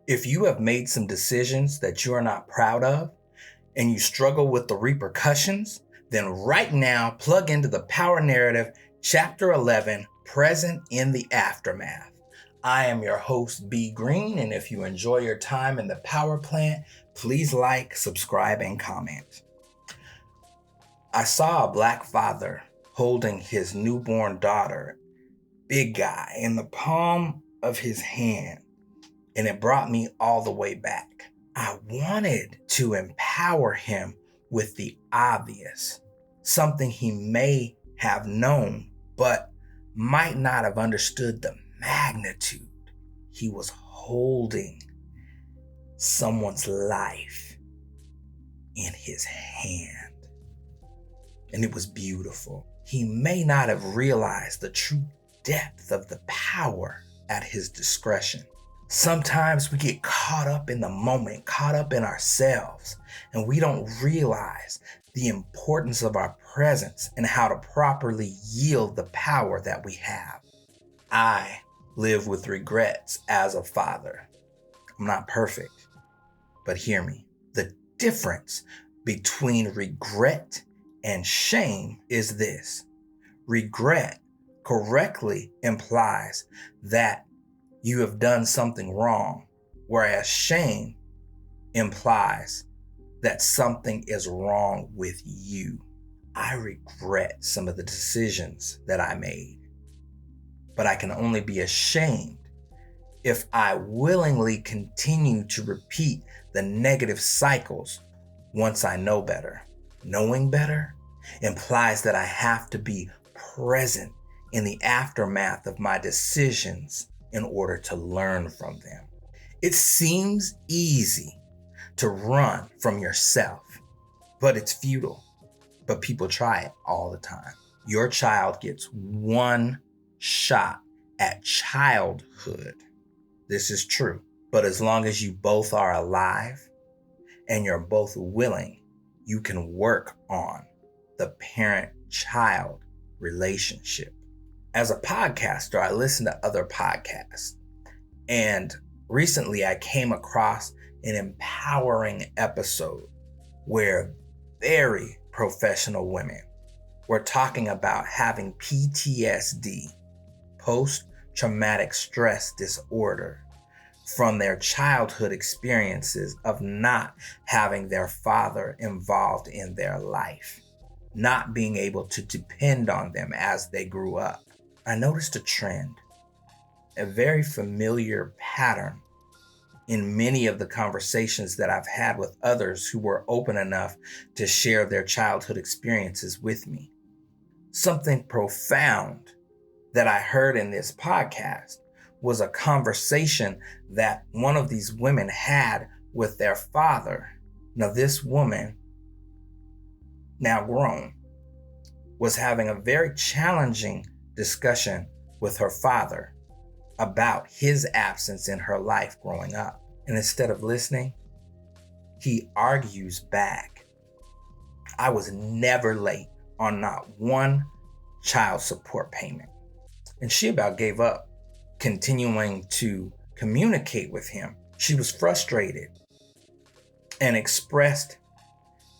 If you have made some decisions that you are not proud of and you struggle with the repercussions, then right now plug into the Power Narrative, Chapter 11, Present in the Aftermath. I am your host, B. Green, and if you enjoy your time in the Power Plant, please like, subscribe, and comment. I saw a Black father holding his newborn daughter, big guy, in the palm of his hand, and it brought me all the way back. I wanted to empower him with the obvious, something he may have known, but might not have understood the magnitude. He was holding someone's life in his hand, and it was beautiful. He may not have realized the true depth of the power at his discretion. Sometimes we get caught up in the moment, caught up in ourselves, and we don't realize the importance of our presence and how to properly yield the power that we have. I live with regrets as a father. I'm not perfect, but hear me. The difference between regret and shame is this. Regret correctly implies that you have done something wrong, whereas shame implies that something is wrong with you. I regret some of the decisions that I made, but I can only be ashamed if I willingly continue to repeat the negative cycles once I know better. Knowing better implies that I have to be present in the aftermath of my decisions in order to learn from them. It seems easy to run from yourself, but it's futile. But people try it all the time. Your child gets one shot at childhood. This is true. But as long as you both are alive and you're both willing, you can work on the parent-child relationship. As a podcaster, I listen to other podcasts. And recently I came across an empowering episode where very professional women were talking about having PTSD, post-traumatic stress disorder, from their childhood experiences of not having their father involved in their life, not being able to depend on them as they grew up. I noticed a trend, a very familiar pattern in many of the conversations that I've had with others who were open enough to share their childhood experiences with me. Something profound that I heard in this podcast was a conversation that one of these women had with their father. Now, this woman, now grown, was having a very challenging discussion with her father about his absence in her life growing up. And instead of listening, he argues back. I was never late on not one child support payment. And she about gave up continuing to communicate with him. She was frustrated and expressed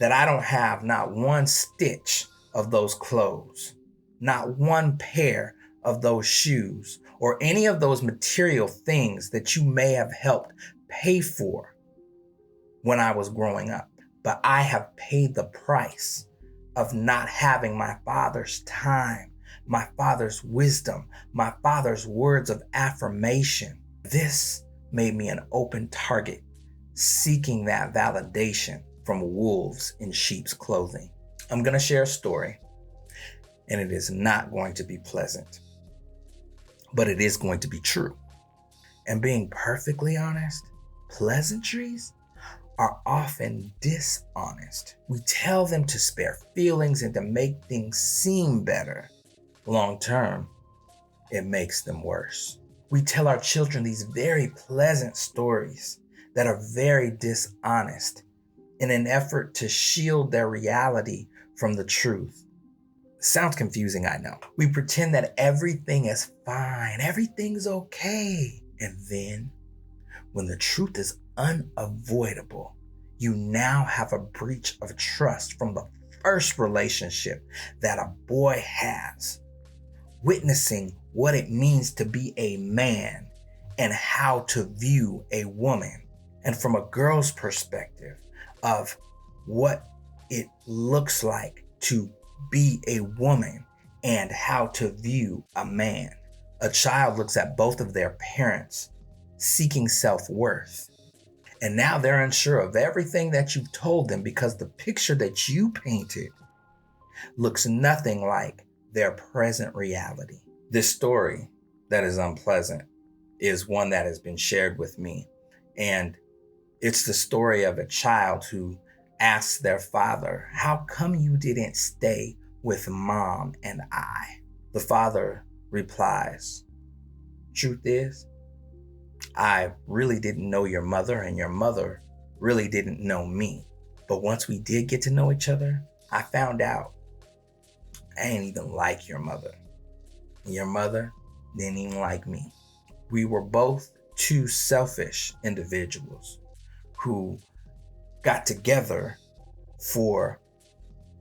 that I don't have not one stitch of those clothes, not one pair of those shoes, or any of those material things that you may have helped pay for when I was growing up. But I have paid the price of not having my father's time, my father's wisdom, my father's words of affirmation. This made me an open target, seeking that validation from wolves in sheep's clothing. I'm going to share a story, and it is not going to be pleasant, but it is going to be true. And being perfectly honest, pleasantries are often dishonest. We tell them to spare feelings and to make things seem better. Long term, it makes them worse. We tell our children these very pleasant stories that are very dishonest in an effort to shield their reality from the truth. Sounds confusing, I know. We pretend that everything is fine, everything's okay. And then When the truth is unavoidable, you now have a breach of trust from the first relationship that a boy has, witnessing what it means to be a man and how to view a woman, and from a girl's perspective of what it looks like to be a woman and how to view a man. A child looks at both of their parents seeking self-worth, and now they're unsure of everything that you've told them because the picture that you painted looks nothing like their present reality. This story that is unpleasant is one that has been shared with me, and it's the story of a child who asks their father, "How come you didn't stay with mom and I?" The father replies, "Truth is, I really didn't know your mother, and your mother really didn't know me. But once we did get to know each other, I found out I ain't even like your mother. Your mother didn't even like me. We were both two selfish individuals who got together for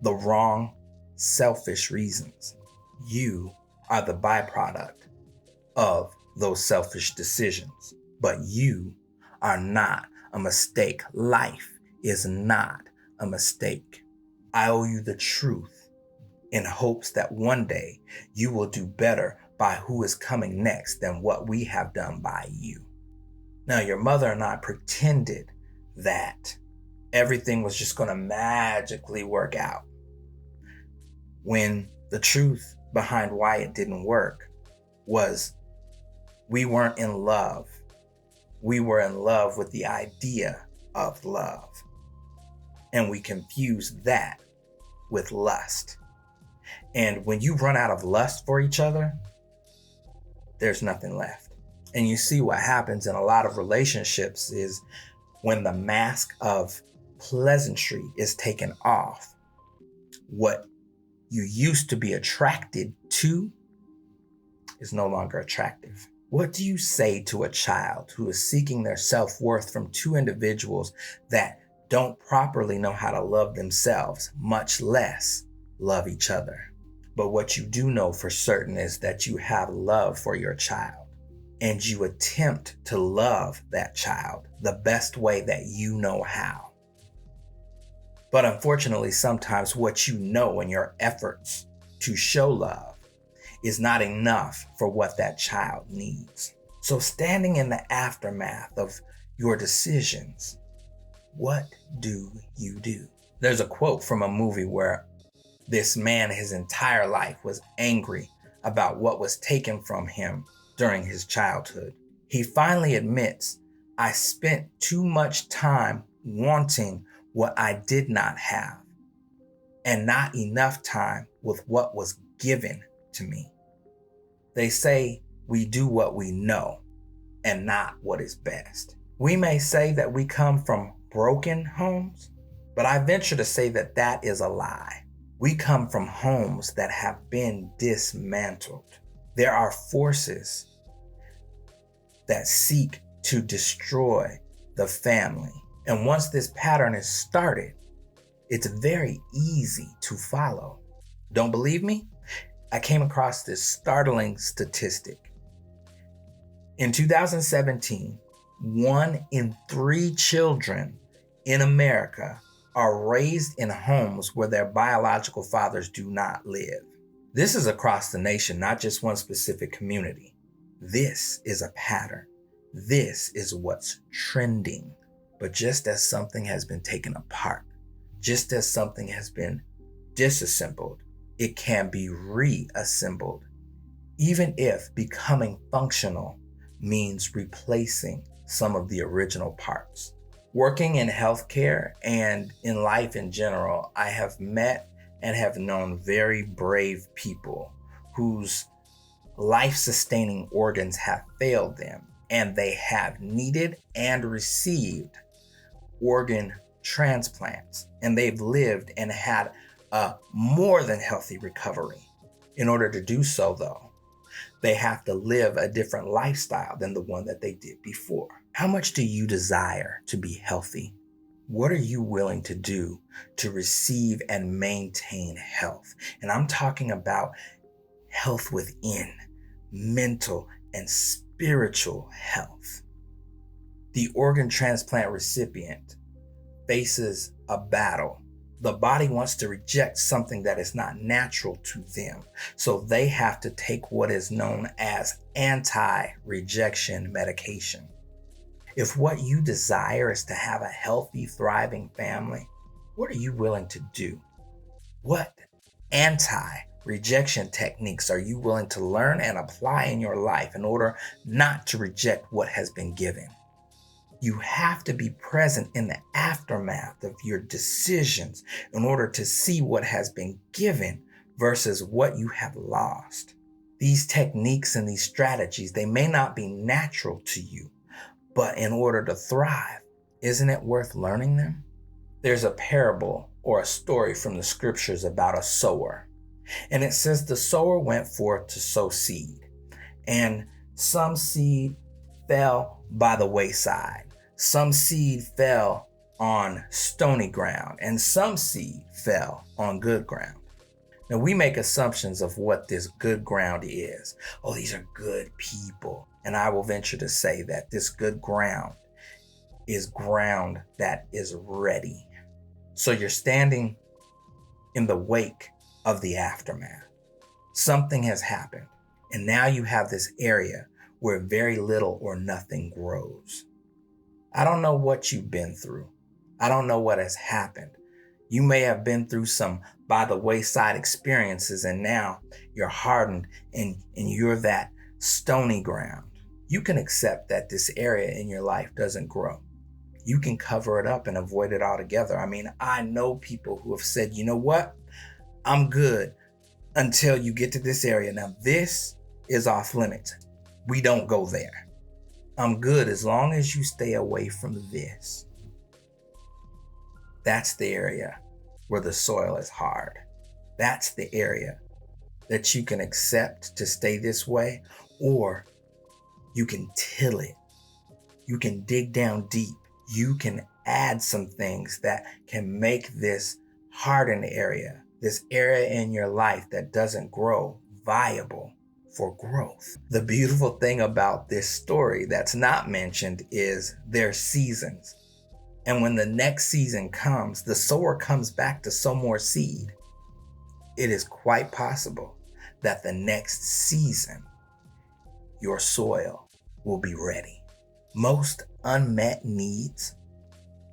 the wrong, selfish reasons. You are the byproduct of those selfish decisions, but you are not a mistake. Life is not a mistake. I owe you the truth in hopes that one day you will do better by who is coming next than what we have done by you." Now, your mother and I pretended that everything was just going to magically work out, when the truth behind why it didn't work was we weren't in love. We were in love with the idea of love, and we confused that with lust. And when you run out of lust for each other, there's nothing left. And you see what happens in a lot of relationships is when the mask of pleasantry is taken off, what you used to be attracted to is no longer attractive. What do you say to a child who is seeking their self-worth from two individuals that don't properly know how to love themselves, much less love each other? But what you do know for certain is that you have love for your child, and you attempt to love that child the best way that you know how. But unfortunately, sometimes what you know in your efforts to show love is not enough for what that child needs. So standing in the aftermath of your decisions, what do you do? There's a quote from a movie where this man his entire life was angry about what was taken from him during his childhood. He finally admits, "I spent too much time wanting what I did not have, and not enough time with what was given to me." They say we do what we know and not what is best. We may say that we come from broken homes, but I venture to say that that is a lie. We come from homes that have been dismantled. There are forces that seek to destroy the family. And once this pattern is started, it's very easy to follow. Don't believe me? I came across this startling statistic. In 2017, 1 in 3 children in America are raised in homes where their biological fathers do not live. This is across the nation, not just one specific community. This is a pattern. This is what's trending. But just as something has been taken apart, just as something has been disassembled, it can be reassembled, even if becoming functional means replacing some of the original parts. Working in healthcare and in life in general, I have met and have known very brave people whose life-sustaining organs have failed them, and they have needed and received organ transplants, and they've lived and had a more than healthy recovery. In order to do so, though, They have to live a different lifestyle than the one that they did before. How much do you desire to be healthy? What are you willing to do to receive and maintain health? And I'm talking about health within, mental and spiritual health. The organ transplant recipient faces a battle. The body wants to reject something that is not natural to them. So they have to take what is known as anti-rejection medication. If what you desire is to have a healthy, thriving family, what are you willing to do? What anti-rejection techniques are you willing to learn and apply in your life in order not to reject what has been given? You have to be present in the aftermath of your decisions in order to see what has been given versus what you have lost. These techniques and these strategies, they may not be natural to you, but in order to thrive, isn't it worth learning them? There's a parable or a story from the scriptures about a sower. And it says the sower went forth to sow seed, and some seed fell by the wayside. Some seed fell on stony ground, and some seed fell on good ground. Now, we make assumptions of what this good ground is. Oh, these are good people. And I will venture to say that this good ground is ground that is ready. So you're standing in the wake of the aftermath. Something has happened, and now you have this area where very little or nothing grows. I don't know what you've been through. I don't know what has happened. You may have been through some by the wayside experiences, and now you're hardened and you're that stony ground. You can accept that this area in your life doesn't grow. You can cover it up and avoid it altogether. I mean, I know people who have said, you know what? I'm good until you get to this area. Now, this is off limits. We don't go there. I'm good as long as you stay away from this. That's the area where the soil is hard. That's the area that you can accept to stay this way, or you can till it. You can dig down deep. You can add some things that can make this hardened area, this area in your life that doesn't grow, viable for growth. The beautiful thing about this story that's not mentioned is there's seasons. And when the next season comes, the sower comes back to sow more seed. It is quite possible that the next season, your soil will be ready. Most unmet needs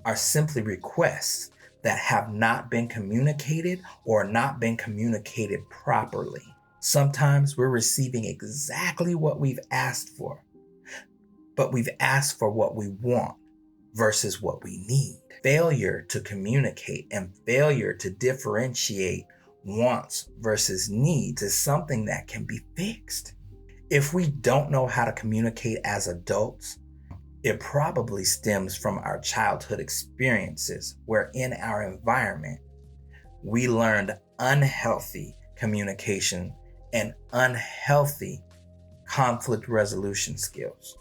are simply requests that have not been communicated or not been communicated properly. Sometimes we're receiving exactly what we've asked for, but we've asked for what we want versus what we need. Failure to communicate and failure to differentiate wants versus needs is something that can be fixed. If we don't know how to communicate as adults, it probably stems from our childhood experiences where in our environment, we learned unhealthy communication and unhealthy conflict resolution skills.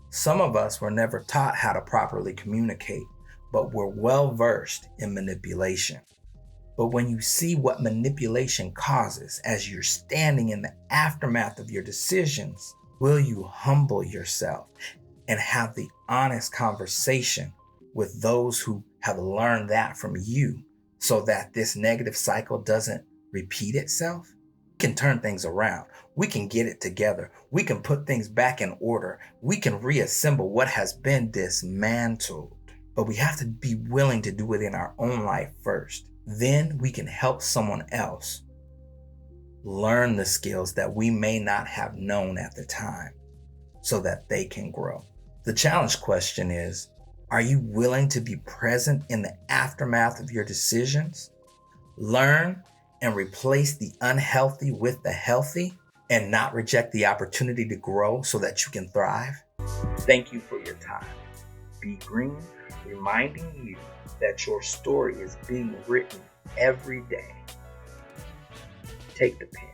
Some of us were never taught how to properly communicate, but were well versed in manipulation. But when you see what manipulation causes as you're standing in the aftermath of your decisions, will you humble yourself and have the honest conversation with those who have learned that from you so that this negative cycle doesn't repeat itself? We can turn things around. We can get it together. We can put things back in order. We can reassemble what has been dismantled. But we have to be willing to do it in our own life first. Then we can help someone else learn the skills that we may not have known at the time so that they can grow. The challenge question is, are you willing to be present in the aftermath of your decisions? Learn and replace the unhealthy with the healthy and not reject the opportunity to grow so that you can thrive? Thank you for your time. Be Green, reminding you that your story is being written every day. Take the pen.